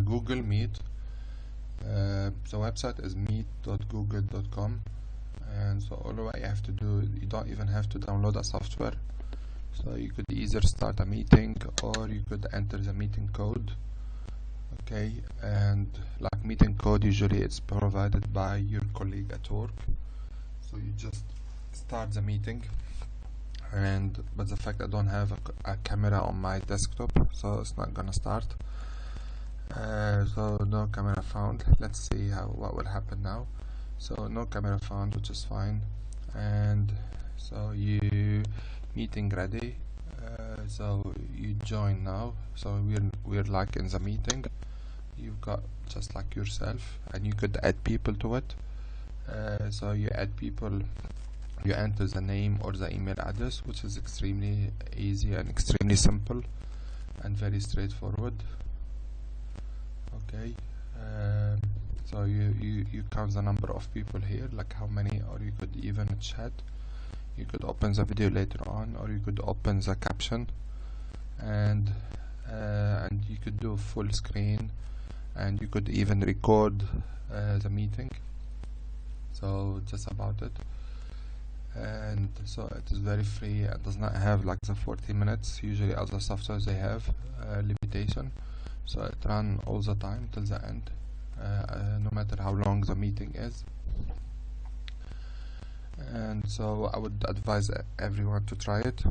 Google Meet. The website is meet.google.com, and so all what you have to do, you don't even have to download a software. So you could either start a meeting or you could enter the meeting code. Okay, and like meeting code, usually it's provided by your colleague at work. So you just start the meeting, but the fact I don't have a camera on my desktop, so it's not gonna start. So no camera found. Let's see what will happen now. So no camera found, which is fine. And so you meeting ready. So you join now. So we're like in the meeting. You've got just like yourself, and you could add people to it. So you add people. You enter the name or the email address, which is extremely easy and extremely simple and very straightforward. Okay, so you count the number of people here, like how many, or you could even chat. You could open the video later on, or you could open the caption, and you could do full screen, and you could even record the meeting. So just about it. And so it is very free and does not have like the 40 minutes. Usually other softwares they have limitation, so it runs all the time till the end, no matter how long the meeting is. And so I would advise everyone to try it.